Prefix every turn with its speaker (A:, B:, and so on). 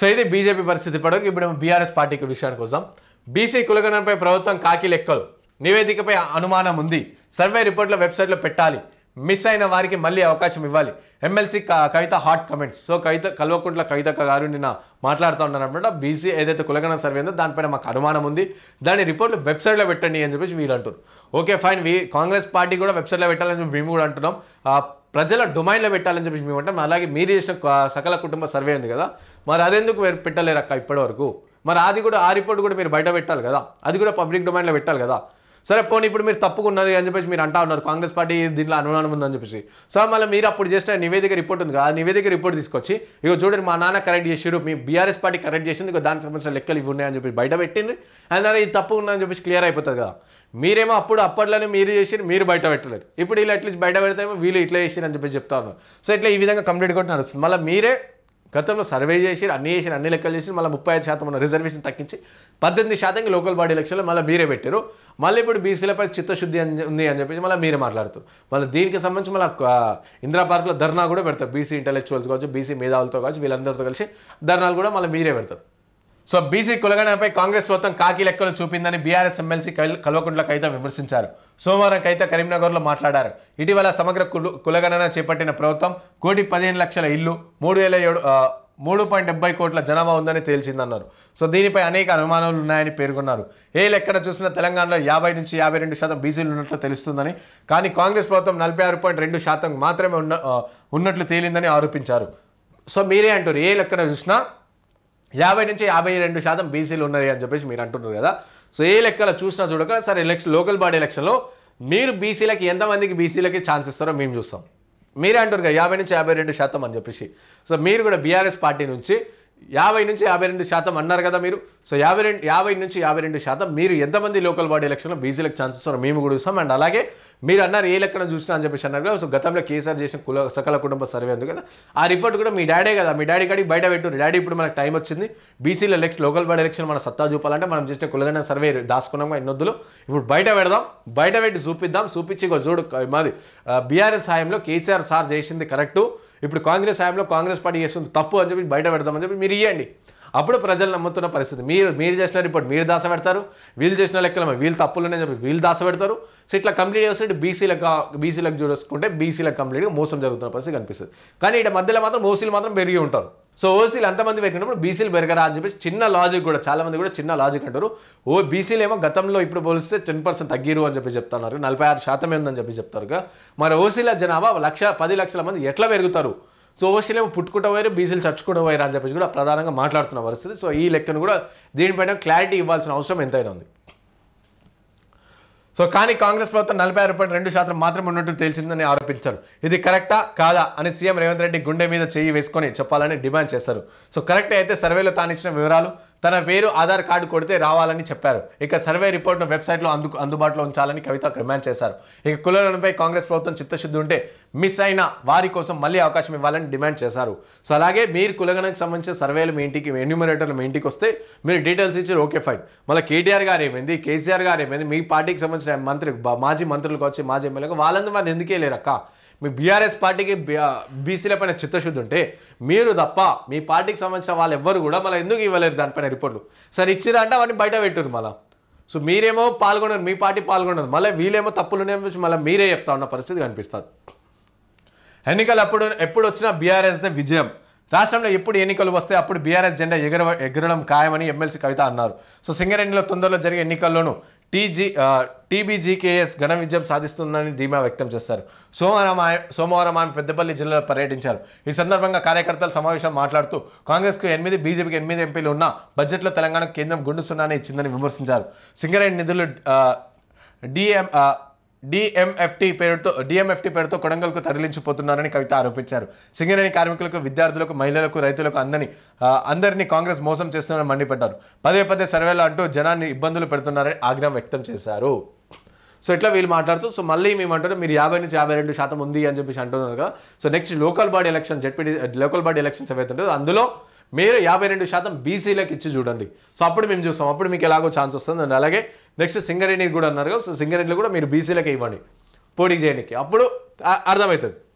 A: So ఇది BJP పరిస్థితి ఇప్పటివరకు. ఇప్పుడు బీఆర్ఎస్ పార్టీకి విషయానికి వద్దాం. బీసీ కులగణనపై ప్రభుత్వం కాకి లెక్కలు, నివేదికపై అనుమానం ఉంది, సర్వే రిపోర్ట్ల వెబ్సైట్లో పెట్టాలి, మిస్ అయిన వారికి మళ్ళీ అవకాశం ఇవ్వాలి. ఎమ్మెల్సీ కవిత hot comments. So Kalvakuntla Kavitha గారు నిన్న మాట్లాడుతూ ఉన్నారు అనమాట. బీసీ ఏదైతే కులగణన సర్వే ఉందో దానిపైన మాకు అనుమానం ఉంది, దాని రిపోర్ట్లు వెబ్సైట్లో పెట్టండి అని చెప్పేసి వీళ్ళు అంటారు. ఓకే ఫైన్, కాంగ్రెస్ పార్టీ కూడా వెబ్సైట్లో పెట్టాలని చెప్పి మేము కూడా అంటున్నాం, ప్రజల డొమైన్లో పెట్టాలని చెప్పేసి మేము అంటాం. అలాగే మీరు చేసిన సకల కుటుంబ సర్వే ఉంది కదా, మరి అదెందుకు పెట్టలేరు అక్క ఇప్పటివరకు? మరి అది కూడా ఆ రిపోర్ట్ కూడా మీరు బయట పెట్టాలి కదా, అది కూడా పబ్లిక్ డొమైన్లో పెట్టాలి కదా. సరే పోనీ ఇప్పుడు మీరు తప్పుకున్నది అని చెప్పేసి మీరు అంటా ఉన్నారు, కాంగ్రెస్ పార్టీ దీంట్లో అనుమానం ఉందని చెప్పేసి. సో మళ్ళీ మీరు అప్పుడు చేసిన నివేదిక రిపోర్ట్ ఉంది కదా, ఆ నివేదిక రిపోర్ట్ తీసుకొచ్చి ఇక చూడండి మా నాన్న కరెక్ట్ చేసారు, మీ బీఆర్ఎస్ పార్టీ కరెక్ట్ చేసింది, ఇక దానికి సంబంధించిన లెక్కలు ఇవి ఉన్నాయని చెప్పి బయట పెట్టింది, అండ్ ఇది తప్పు ఉందని చెప్పేసి క్లియర్ అయిపోతుంది కదా. మీరేమో అప్పట్లోనే మీరు చేసి మీరు బయట పెట్టలేరు, ఇప్పుడు వీళ్ళు ఎట్లా బయట పెడతామో వీళ్ళు ఇట్లా చేసిరు అని చెప్పేసి చెప్తా ఉన్నారు. సో ఇట్లా ఈ విధంగా కంప్లీట్ కూడా నడుస్తుంది. మళ్ళీ మీరే గతంలో సర్వే చేసి అన్ని లెక్కలు చేసి మళ్ళీ 35% ఉన్న రిజర్వేషన్ తగ్గించి 18% లోకల్ బాడీ ఎలక్షన్లో మళ్ళీ మీరే పెట్టారు. మళ్ళీ ఇప్పుడు బీసీలపై చిత్తశుద్ధి ఉంది అని చెప్పేసి మళ్ళీ మీరే మాట్లాడుతారు. మళ్ళీ దీనికి సంబంధించి మళ్ళీ ఇందిరా పార్క్లో ధర్నా కూడా పెడతారు, బీసీ ఇంటలెక్చువల్స్ కావచ్చు, బీసీ మేధావులతో కావచ్చు, వీళ్ళందరితో కలిసి ధర్నాలు కూడా మళ్ళీ మీరే పెడతారు. సో బీసీ కులగణనపై కాంగ్రెస్ ప్రభుత్వం కాకి లెక్కలు చూపిందని బీఆర్ఎస్ ఎమ్మెల్సీ కల్వకుంట్ల కవిత విమర్శించారు. సోమవారం కవిత కరీంనగర్లో మాట్లాడారు. ఇటీవల సమగ్ర కులగణన చేపట్టిన ప్రభుత్వం 1,15,00,000 ఇల్లు, 3.70 కోట్ల జనాభా ఉందని తేల్చిందన్నారు. సో దీనిపై అనేక అనుమానాలు ఉన్నాయని పేర్కొన్నారు. ఏ లెక్కన చూసినా తెలంగాణలో 50 నుంచి 52% బీసీలు ఉన్నట్లు తెలుస్తుందని, కానీ కాంగ్రెస్ ప్రభుత్వం 46.2% మాత్రమే ఉన్నట్లు తేలిందని ఆరోపించారు. సో మీరే అంటారు ఏ లెక్కన చూసినా 50 నుంచి 52% బీసీలు ఉన్నాయి అని చెప్పేసి మీరు అంటున్నారు కదా. సో ఏ లెక్కలో చూసినా చూడక సరే లోకల్ బాడీ ఎలక్షన్లో మీరు బీసీలకి ఎంతమందికి బీసీలకి ఛాన్స్ ఇస్తారో మేము చూస్తాం. మీరే అంటారు కదా 50 నుంచి 52% అని చెప్పేసి. సో మీరు కూడా బీఆర్ఎస్ పార్టీ నుంచి 50 నుంచి 52% అన్నారు కదా మీరు. సో 50 నుంచి 52% మీరు ఎంతమంది లోకల్ బాడీ ఎలక్షన్లో బీసీలకు ఛాన్స్ ఇస్తారో మేము కూడా చూస్తాం. అండ్ అలాగే మీరు అన్నారు ఏ లెక్కన చూసినా అని చెప్పేసి అన్నారు కదా. సో గతంలో కేసీఆర్ చేసిన సకల కుటుంబ సర్వే ఉంది కదా, ఆ రిపోర్ట్ కూడా మీ డాడీ కదా, మీ డాడీ కాడికి బయట పెట్టారు. డాడీ ఇప్పుడు మనకు టైం వచ్చింది, బీసీల లోకల్ బాడీ ఎలక్షన్ మన సత్తా చూపాలంటే మనం చేసిన కులగణన సర్వే దాచుకున్నాం ఎన్నొద్దులు, ఇప్పుడు బయట పెడదాం, బయట పెట్టి చూపించి చూడు మాది బీఆర్ఎస్ హాయంలో కేసీఆర్ సార్ చేసింది కరెక్టు, ఇప్పుడు కాంగ్రెస్ హాయంలో కాంగ్రెస్ పార్టీ చేస్తుంది తప్పు అని చెప్పి బయట పెడదామని చెప్పి మీరు ఇవ్వండి. అప్పుడు ప్రజలు నమ్ముతున్న పరిస్థితి. మీరు చేసిన రిపోర్ట్ మీరు దాసపెడతారు, వీళ్ళు చేసిన లెక్కలు వీళ్ళు తప్పులునే చెప్పి వీళ్ళు దాసపెడతారు. సో ఇట్లా కంప్లీట్ చేస్తుంటే బీసీలకు చూసుకుంటే బీసీలకు కంప్లీట్గా మోసం జరుగుతున్న పరిస్థితి కనిపిస్తుంది. కానీ ఇక్కడ మధ్యలో మాత్రం ఓసీలు మాత్రం పెరిగి ఉంటారు. సో ఓసీలు అంతమంది పెరిగినప్పుడు బీసీలు పెరగరా అని చెప్పేసి చిన్న లాజిక్ కూడా చాలామంది కూడా చిన్న లాజిక్ అంటారు. బీసీలు ఏమో గతంలో ఇప్పుడు పోలిస్తే 10% తగ్గిరు అని చెప్పి చెప్తున్నారు, 46% ఉందని చెప్పి చెప్తారు. మరి ఓసీల జనాభా 10 లక్షల మంది ఎట్లా పెరుగుతారు? సో ఓసీలేమో పుట్టుకుంటూ పోయారు, బీసీలు చచ్చుకుంటూ పోయారు అని చెప్పేసి కూడా ప్రధానంగా మాట్లాడుతున్న పరిస్థితి. సో ఈ లెక్కను కూడా దీనిపైన క్లారిటీ ఇవ్వాల్సిన అవసరం ఎంతైనా ఉంది. సో కానీ కాంగ్రెస్ ప్రభుత్వం 46.2% మాత్రమే ఉన్నట్టు తేల్చిందని ఆరోపించారు. ఇది కరెక్టా కాదా అని సీఎం రేవంత్ రెడ్డి గుండె మీద చెయ్యి వేసుకొని చెప్పాలని డిమాండ్ చేస్తారు. సో కరెక్ట్ అయితే సర్వేలో తాను ఇచ్చిన వివరాలు, తన పేరు ఆధార్ కార్డు కొడితే రావాలని చెప్పారు. ఇక సర్వే రిపోర్ట్ను వెబ్సైట్లో అందుబాటులో ఉంచాలని కవిత డిమాండ్ చేశారు. ఇక కులగణనపై కాంగ్రెస్ ప్రభుత్వం చిత్తశుద్ధి ఉంటే మిస్ అయిన వారి కోసం మళ్ళీ అవకాశం ఇవ్వాలని డిమాండ్ చేశారు. సో అలాగే మీరు కులగణనకు సంబంధించిన సర్వేలు మీ ఇంటికి ఎన్యూమరేటర్లు మీ ఇంటికి వస్తే మీరు డీటెయిల్స్ ఇచ్చారు, ఓకే ఫైన్. మళ్ళీ కేటీఆర్ గారు ఏమైంది, కేసీఆర్ గారు ఏమైంది, మీ పార్టీకి సంబంధించిన మాజీ మంత్రులకు వచ్చి మాజీ ఎమ్మెల్యేలకు వాళ్ళందరూ మరి ఎందుకే లేరక్క? మీ బీఆర్ఎస్ పార్టీకి బీసీల పైన చిత్తశుద్ధి ఉంటే మీరు తప్ప మీ పార్టీకి సంబంధించిన వాళ్ళు ఎవ్వరు కూడా మళ్ళీ ఎందుకు ఇవ్వలేరు దానిపైన రిపోర్ట్లు? సరే ఇచ్చిరా అంటే అవన్నీ బయట పెట్టారు మళ్ళీ. సో మీరేమో పాల్గొన్నారు, మీ పార్టీ పాల్గొన్నారు, మళ్ళీ వీళ్ళేమో తప్పులునేమో మళ్ళీ మీరే చెప్తా ఉన్న పరిస్థితి కనిపిస్తుంది. ఎన్నికలు ఎప్పుడు వచ్చినా బీఆర్ఎస్దే విజయం. రాష్ట్రంలో ఎప్పుడు ఎన్నికలు వస్తే అప్పుడు బీఆర్ఎస్ జెండా ఎగరడం ఖాయమని ఎమ్మెల్సీ కవిత అన్నారు. సో సింగరేణిలో తొందరలో జరిగే ఎన్నికల్లోనూ టీబీజీకేఎస్ ఘన విజయం సాధిస్తుందని ధీమా వ్యక్తం చేశారు. సోమవారం ఆమె పెద్దపల్లి జిల్లాలో పర్యటించారు. ఈ సందర్భంగా కార్యకర్తల సమావేశం మాట్లాడుతూ కాంగ్రెస్కు 8, బీజేపీకి 8 ఎంపీలు ఉన్న బడ్జెట్లో తెలంగాణకు కేంద్రం గుండు సున్నానే ఇచ్చిందని విమర్శించారు. సింగరేణి నిధులు డిఎంఎఫ్టీ పేరుతో కొడంగల్కు తరలించిపోతున్నారని కవిత ఆరోపించారు. సింగరేణి కార్మికులకు, విద్యార్థులకు, మహిళలకు, రైతులకు అందరినీ కాంగ్రెస్ మోసం చేస్తున్నారని మండిపడ్డారు. పదే సర్వేలు అంటూ జనాన్ని ఇబ్బందులు పెడుతున్నారని ఆగ్రహం వ్యక్తం చేశారు. సో ఇట్లా వీళ్ళు మాట్లాడుతూ సో మళ్ళీ మేము అంటారు మీరు 50 నుంచి 52% ఉంది అని చెప్పేసి అంటున్నారు కదా. So next local body elections ఏవైతే ఉంటుందో అందులో మీరు 52% బీసీలకు ఇచ్చి చూడండి. సో అప్పుడు మేము చూస్తాం, అప్పుడు మీకు ఎలాగో ఛాన్స్ వస్తుంది. అండ్ అలాగే నెక్స్ట్ సింగరేణి కూడా అన్నారు కదా, సో సింగరేణిలో కూడా మీరు బీసీలకే ఇవ్వండి పోటీ చేయడానికి, అప్పుడు అర్థమవుతుంది.